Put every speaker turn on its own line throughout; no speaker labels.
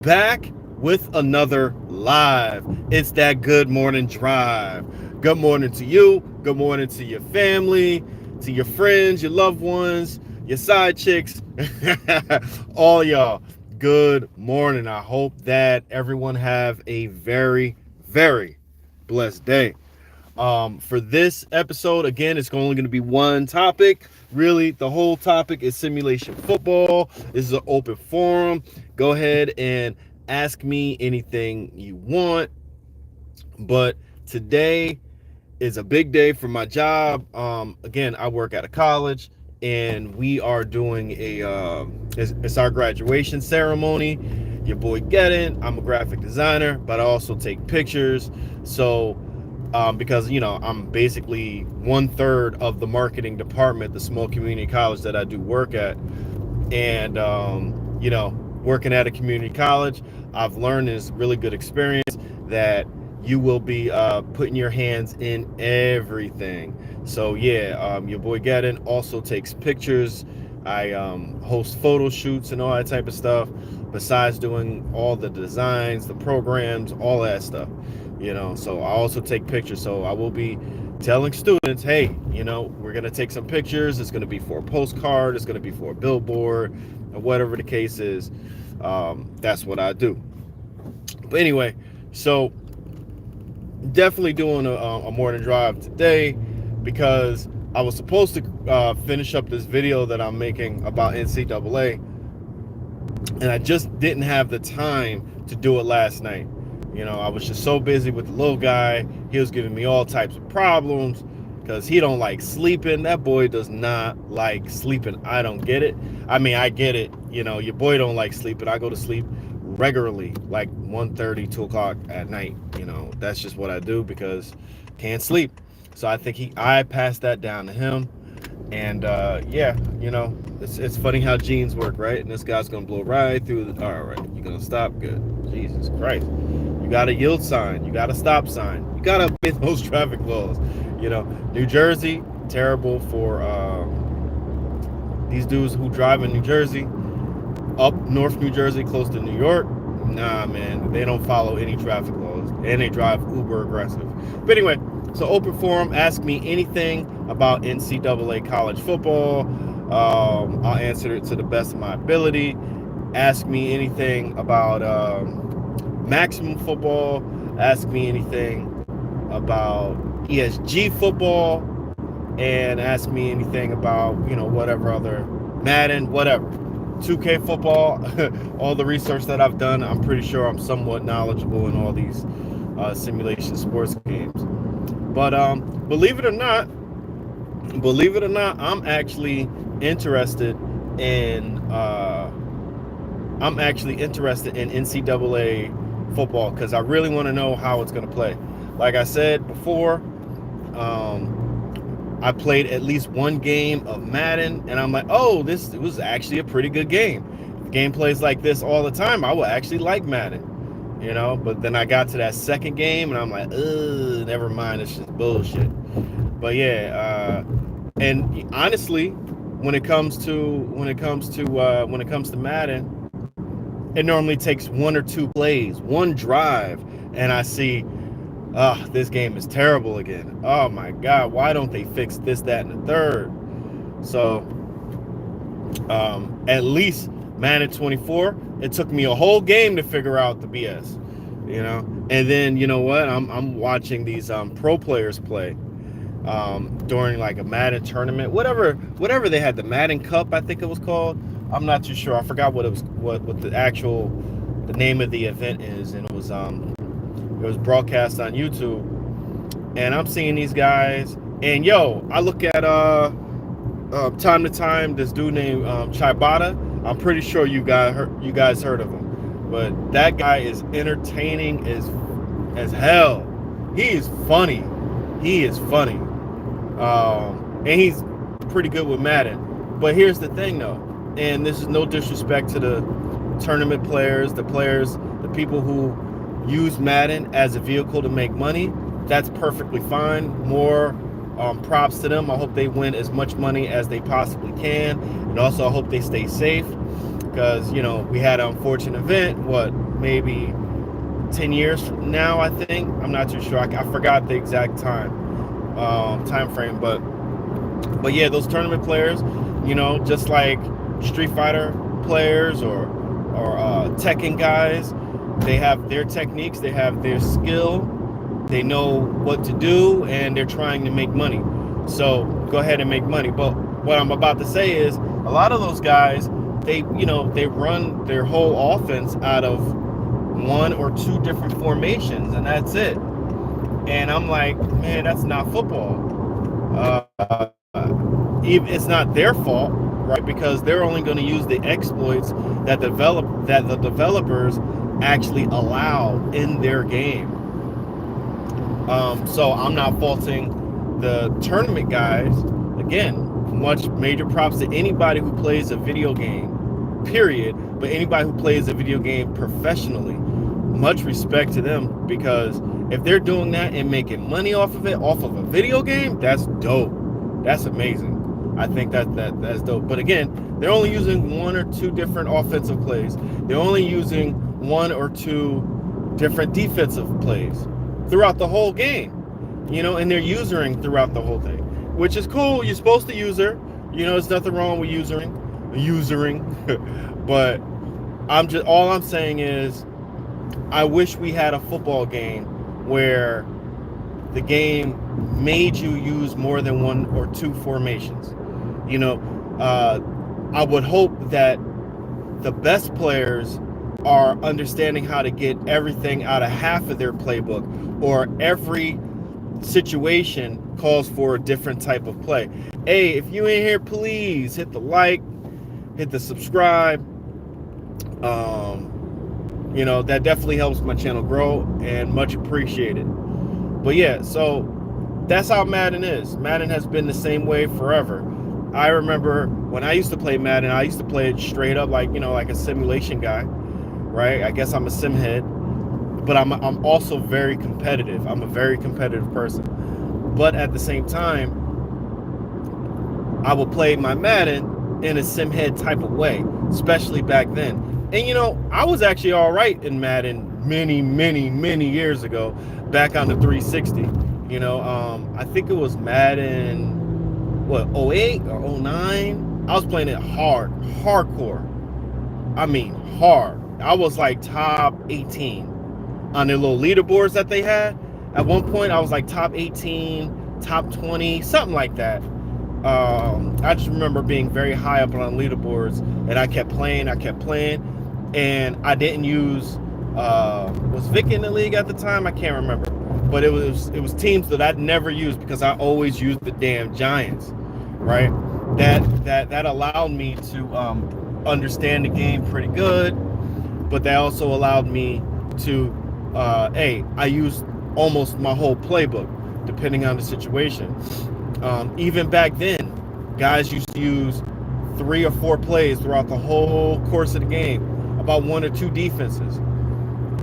back with another live. It's that good morning drive. Good morning to you. Good morning to your family, to your friends, your loved ones, your side chicks, all y'all. Good morning. I hope that everyone have a very, very blessed day. For this episode, again, it's only going to be one topic. Really, the whole topic is simulation football. This is an open forum. Go ahead and ask me anything you want. But today is a big day for my job. Again, I work at a college, and we are doing it's our graduation ceremony. Your boy Get It. I'm a graphic designer, but I also take pictures. So because I'm basically 1/3 of the marketing department, the small community college that I do work at, and working at a community college, I've learned this really good experience that you will be putting your hands in everything. So yeah, your boy Gadden also takes pictures. I host photo shoots and all that type of stuff, besides doing all the designs, the programs, all that stuff. So I also take pictures. So I will be telling students, hey, we're going to take some pictures. It's going to be for a postcard. It's going to be for a billboard, or whatever the case is. That's what I do. But anyway, so definitely doing a morning drive today, because I was supposed to finish up this video that I'm making about NCAA, and I just didn't have the time to do it last night. I was just so busy with the little guy. He was giving me all types of problems because he don't like sleeping. That boy does not like sleeping. I don't get it. I mean, I get it. Your boy don't like sleeping. I go to sleep regularly, like 1:30, 2 o'clock at night. That's just what I do because can't sleep. So I think I passed that down to him. And yeah, it's funny how genes work, right? And this guy's gonna blow right through the. All right, you're gonna stop. Good. Jesus Christ. You got a yield sign. You got a stop sign. You got to obey those traffic laws. New Jersey, terrible for these dudes who drive in New Jersey. Up North New Jersey, close to New York. Nah, man, they don't follow any traffic laws, and they drive uber aggressive. But anyway, so open forum, ask me anything about NCAA college football. I'll answer it to the best of my ability. Ask me anything about maximum football. Ask me anything about ESG football, and ask me anything about whatever other Madden, whatever 2K football. All the research that I've done, I'm pretty sure I'm somewhat knowledgeable in all these simulation sports games. But believe it or not, I'm actually interested in NCAA football, because I really want to know how it's going to play. Like I said before, I played at least one game of Madden, and I'm like, oh, it was actually a pretty good game. If the game plays like this all the time, I would actually like Madden, But then I got to that second game, and I'm like, ugh, never mind, it's just bullshit. But yeah, and honestly, when it comes to Madden, it normally takes one or two plays, one drive, and I see, this game is terrible again. Oh my God, why don't they fix this, that, and the third? So, at least Madden 24, it took me a whole game to figure out the BS, And then you know what? I'm watching these pro players play during like a Madden tournament, whatever they had, the Madden Cup, I think it was called. I'm not too sure. I forgot what it was, what the name of the event is, and it was broadcast on YouTube. And I'm seeing these guys, and I look at time to time this dude named Chibata. I'm pretty sure you guys heard of him, but that guy is entertaining as hell. He is funny. And he's pretty good with Madden. But here's the thing, though, and this is no disrespect to the tournament players, the people who use Madden as a vehicle to make money. That's perfectly fine. More props to them. I hope they win as much money as they possibly can, and also I hope they stay safe, because we had an unfortunate event maybe 10 years from now, I think. I'm not too sure. I forgot the exact time frame, but yeah, those tournament players, just like Street Fighter players or Tekken guys, they have their techniques, they have their skill, they know what to do, and they're trying to make money. So go ahead and make money. But what I'm about to say is, a lot of those guys, they run their whole offense out of one or two different formations, and that's it. And I'm like, man, that's not football. It's not their fault, right? Because they're only going to use the exploits that the developers actually allow in their game. So I'm not faulting the tournament guys. Again, much major props to anybody who plays a video game, period. But anybody who plays a video game professionally, much respect to them, because if they're doing that and making money off of it, off of a video game, that's dope. That's amazing. I think that's dope. But again, they're only using one or two different offensive plays. They're only using one or two different defensive plays throughout the whole game, and they're usering throughout the whole thing, which is cool. You're supposed to user, there's nothing wrong with usering, but all I'm saying is, I wish we had a football game where the game made you use more than one or two formations. I would hope that the best players are understanding how to get everything out of half of their playbook, or every situation calls for a different type of play. Hey, if you in here, please hit the like, hit the subscribe. That definitely helps my channel grow, and much appreciated. But yeah, so that's how Madden is. Madden has been the same way forever. I remember when I used to play Madden, I used to play it straight up like a simulation guy, right? I guess I'm a sim head, but I'm also very competitive. I'm a very competitive person. But at the same time, I would play my Madden in a sim head type of way, especially back then. And I was actually all right in Madden many, many, many years ago, back on the 360. I think it was Madden, 08 or 09? I was playing it hardcore. I mean, hard. I was like top 18 on their little leaderboards that they had. At one point, I was like top 18, top 20, something like that. I just remember being very high up on leaderboards, and I kept playing, and I didn't use, was Vic in the league at the time? I can't remember, but it was teams that I'd never used, because I always used the damn Giants, right? That allowed me to understand the game pretty good, but that also allowed me to, I used almost my whole playbook, depending on the situation. Even back then, guys used to use 3 or 4 plays throughout the whole course of the game, about 1 or 2 defenses.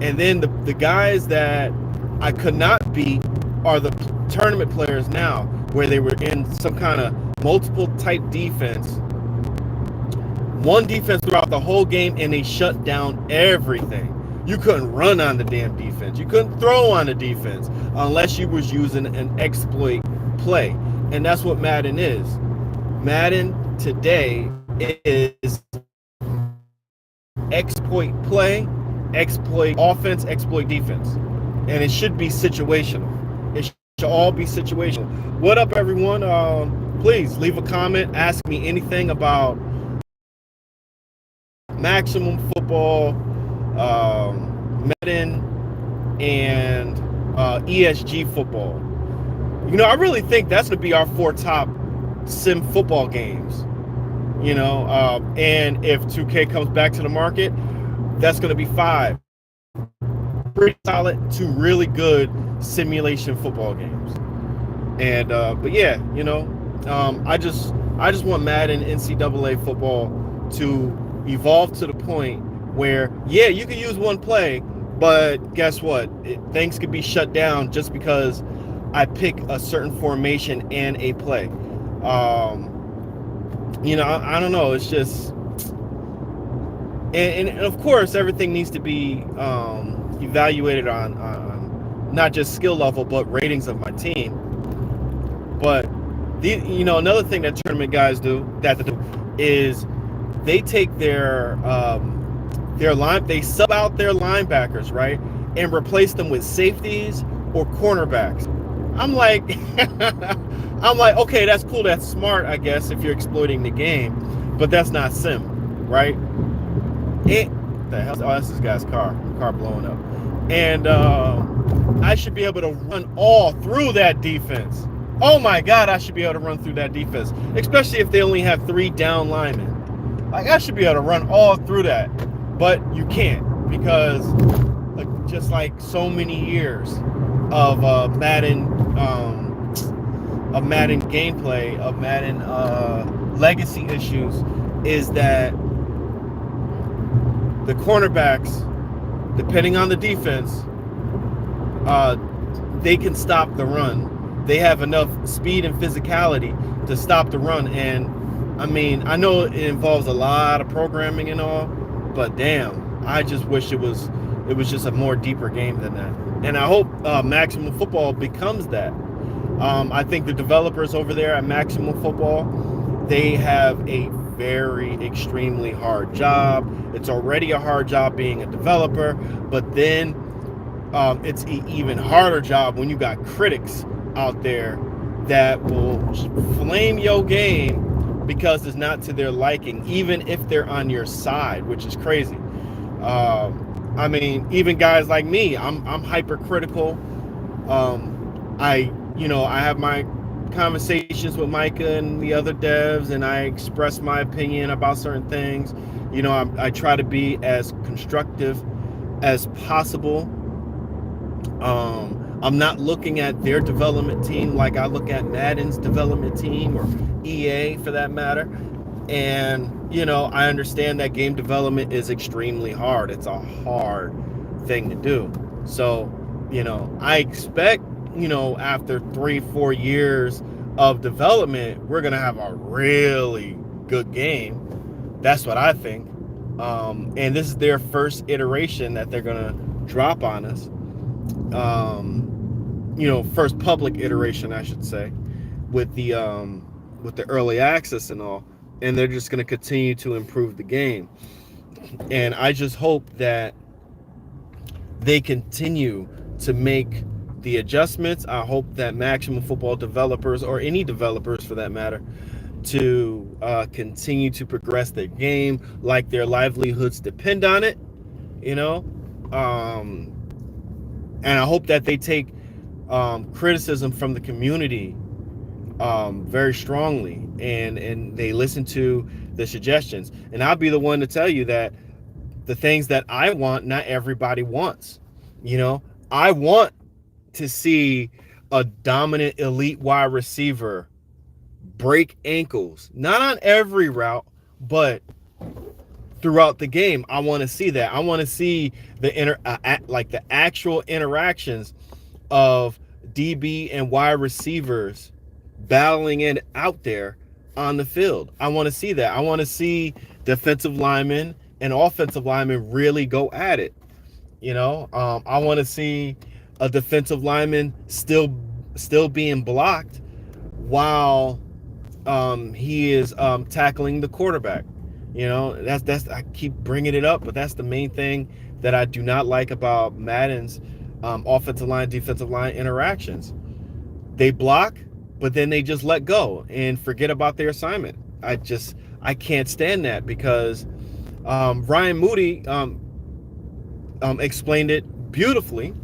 And then the guys that I could not beat are the tournament players now, where they were in some kind of multiple type defense, one defense throughout the whole game, and they shut down everything. You couldn't run on the damn defense. You couldn't throw on the defense unless you was using an exploit play. And that's what Madden is. Madden today is exploit play, exploit offense, exploit defense. And it should be situational. It should all be situational. What up, everyone? Please leave a comment. Ask me anything about Maximum Football, Madden, and ESG Football. I really think that's going to be our 4 top sim football games. And if 2K comes back to the market, that's going to be 5 pretty solid to really good simulation football games. And but yeah, I just want Madden NCAA football to evolve to the point where, yeah, you can use one play, but guess what? Things could be shut down just because I pick a certain formation and a play. I don't know. It's just, And of course, everything needs to be evaluated on not just skill level, but ratings of my team. But another thing that tournament guys do is they take their line, they sub out their linebackers, right, and replace them with safeties or cornerbacks. I'm like, I'm like, okay, that's cool, that's smart, I guess, if you're exploiting the game, but that's not sim, right? It the hell? Oh, that's this guy's car blowing up, and I should be able to run all through that defense. Oh my God, I should be able to run through that defense, especially if they only have 3 down linemen. Like, I should be able to run all through that, but you can't because just like so many years of Madden gameplay, of Madden legacy issues, is that the cornerbacks, depending on the defense, they can stop the run. They have enough speed and physicality to stop the run. And I mean, I know it involves a lot of programming and all, but damn, I just wish it was just a more deeper game than that. And I hope Maximum Football becomes that. I think the developers over there at Maximum Football, they have a very extremely hard job. It's already a hard job being a developer, but then it's an even harder job when you got critics out there that will flame your game because it's not to their liking, even if they're on your side, which is crazy. I mean, even guys like me, I'm hypercritical. I have my conversations with Micah and the other devs, and I express my opinion about certain things. I try to be as constructive as possible. I'm not looking at their development team like I look at Madden's development team, or EA for that matter. And I understand that game development is extremely hard. It's a hard thing to do. So I expect after 3-4 years of development, we're gonna have a really good game. That's what I think. And this is their first iteration that they're gonna drop on us. First public iteration, I should say, with the early access and all. And they're just gonna continue to improve the game. And I just hope that they continue to make the adjustments. I hope that Maximum Football developers, or any developers for that matter, to continue to progress their game like their livelihoods depend on it. And I hope that they take criticism from the community very strongly, and they listen to the suggestions. And I'll be the one to tell you that the things that I want, not everybody wants. I want to see a dominant elite wide receiver break ankles, not on every route, but throughout the game. I want to see that. I want to see the actual interactions of DB and wide receivers battling it out there on the field. I want to see that. I want to see defensive linemen and offensive linemen really go at it. I want to see a defensive lineman still being blocked while he is tackling the quarterback. That's I keep bringing it up, but that's the main thing that I do not like about Madden's offensive line, defensive line interactions. They block, but then they just let go and forget about their assignment. I can't stand that, because Ryan Moody explained it beautifully.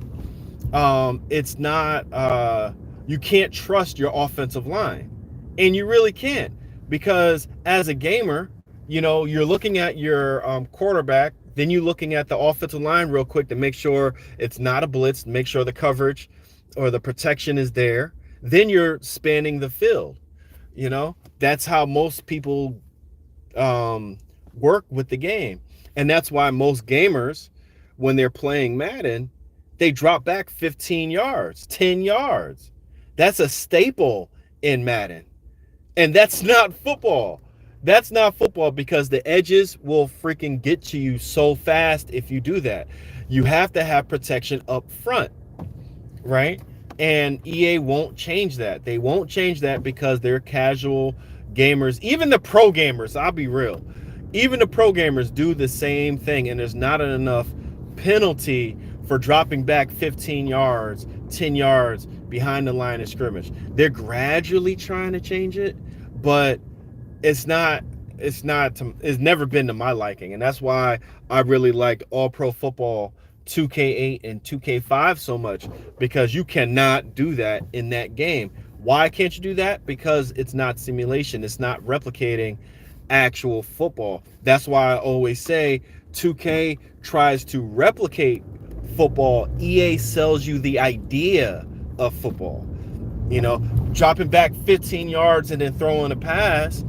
It's not you can't trust your offensive line, and you really can't, because as a gamer, you're looking at your quarterback, then you're looking at the offensive line real quick to make sure it's not a blitz, make sure the coverage or the protection is there. Then you're spanning the field. That's how most people work with the game. And that's why most gamers, when they're playing Madden, they drop back 15 yards, 10 yards. That's a staple in Madden. And that's not football. That's not football because the edges will freaking get to you so fast if you do that. You have to have protection up front, right? And EA won't change that. They won't change that because they're casual gamers. Even the pro gamers, I'll be real. Even the pro gamers do the same thing, and there's not enough penalty for dropping back 15 yards, 10 yards behind the line of scrimmage. They're gradually trying to change it, but it's never been to my liking, and that's why I really like all pro football 2K8 and 2K5 so much, because you cannot do that in that game. Why can't you do that? Because it's not simulation. It's not replicating actual football. That's why I always say 2K tries to replicate football. EA sells you the idea of football. You know, dropping back 15 yards and then throwing a pass,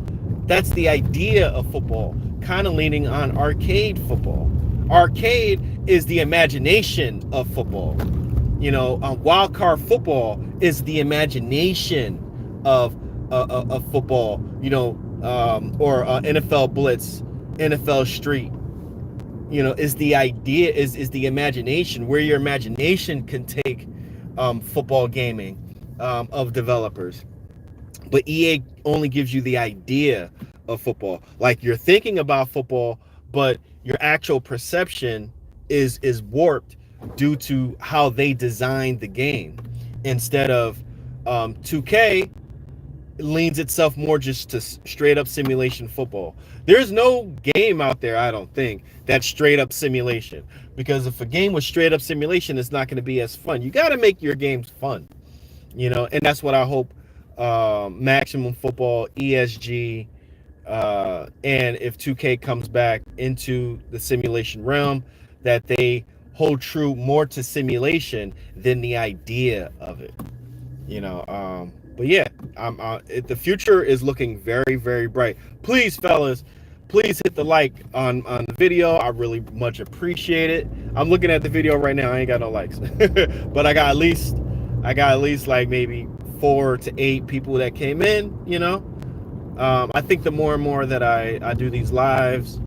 that's the idea of football, kind of leaning on arcade football. Arcade is the imagination of football. You know, wild card football is the imagination of football. You know, or NFL Blitz, NFL Street. You know, is the idea, is the imagination, where your imagination can take football gaming of developers. But EA only gives you the idea of football. Like, you're thinking about football, but your actual perception is warped due to how they designed the game. Instead of 2K leans itself more just to straight up simulation football. There's no game out there, I don't think, that's straight up simulation. Because if a game was straight up simulation, it's not going to be as fun. You got to make your games fun. You know, and that's what I hope Maximum Football, ESG, and if 2K comes back into the simulation realm, that they hold true more to simulation than the idea of it. You know, but yeah, the future is looking very, very bright. Please, fellas, please hit the like on the video. I really much appreciate it. I'm looking at the video right now. I ain't got no likes, but I got at least like maybe 4 to 8 people that came in. You know, I think the more and more that I do these lives,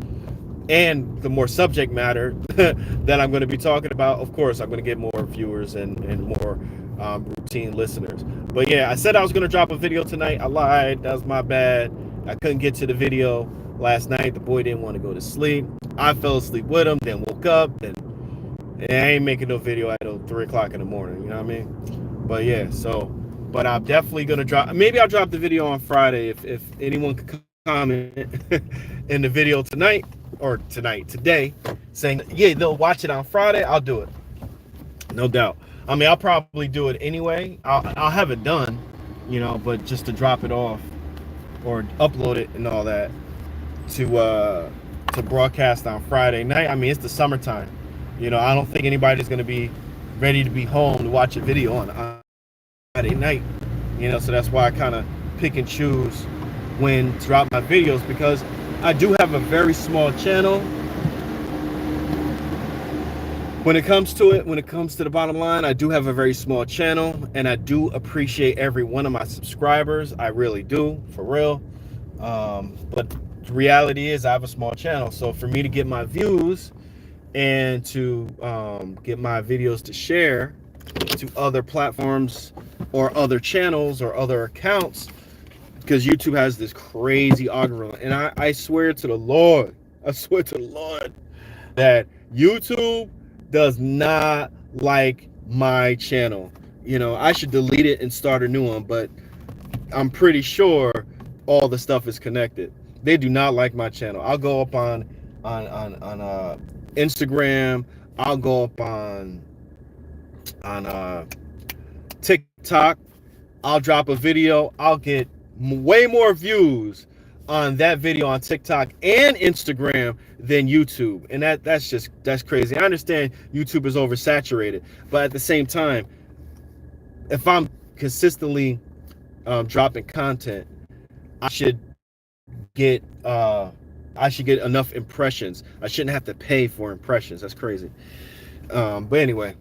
and the more subject matter that I'm going to be talking about, of course, I'm going to get more viewers and more routine listeners. But yeah, I said I was going to drop a video tonight. I lied. That was my bad. I couldn't get to the video last night. The boy didn't want to go to sleep. I fell asleep with him, then woke up, and I ain't making no video at 3 o'clock in the morning. You know what I mean? But yeah, so, but I'm definitely going to drop, maybe I'll drop the video on Friday if anyone could comment in the video tonight, or today, saying, yeah, they'll watch it on Friday. I'll do it. No doubt. I mean, I'll probably do it anyway. I'll have it done, you know, but just to drop it off or upload it and all that to broadcast on Friday night. I mean, it's the summertime. You know, I don't think anybody's going to be ready to be home to watch a video on Friday night. You know, so that's why I kind of pick and choose when to drop my videos, because I do have a very small channel. When it comes to the bottom line, I do have a very small channel, and I do appreciate every one of my subscribers. I really do, for real. But the reality is I have a small channel. So for me to get my views and to get my videos to share to other platforms or other channels or other accounts, because YouTube has this crazy algorithm. And I swear to the Lord, that YouTube does not like my channel. You know, I should delete it and start a new one, but I'm pretty sure all the stuff is connected. They do not like my channel. I'll go up on Instagram. I'll go up on TikTok. I'll drop a video. I'll get way more views on that video on TikTok and Instagram than YouTube. And that's crazy. I understand YouTube is oversaturated, but at the same time, if I'm consistently dropping content, I should get enough impressions. I shouldn't have to pay for impressions. That's crazy. But anyway,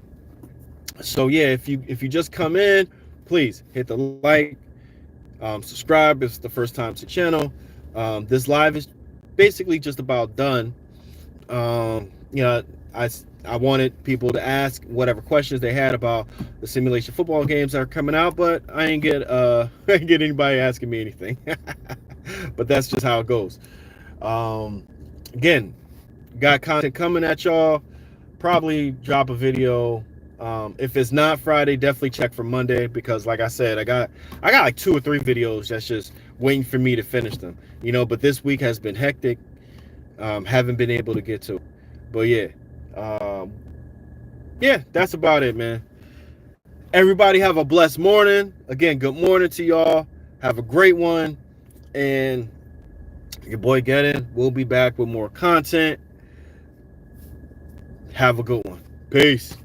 so yeah, if you just come in, please hit the like, subscribe if it's the first time to the channel. This live is basically just about done. You know, I wanted people to ask whatever questions they had about the simulation football games that are coming out, but I ain't get I ain't get anybody asking me anything. But that's just how it goes. Again, got content coming at y'all. Probably drop a video. If it's not Friday, definitely check for Monday, because like I said, I got like 2 or 3 videos that's just waiting for me to finish them. But this week has been hectic. Haven't been able to get to it. But yeah, that's about it, man. Everybody have a blessed morning. Again, good morning to y'all. Have a great one. And your boy Get In. We'll be back with more content. Have a good one. Peace.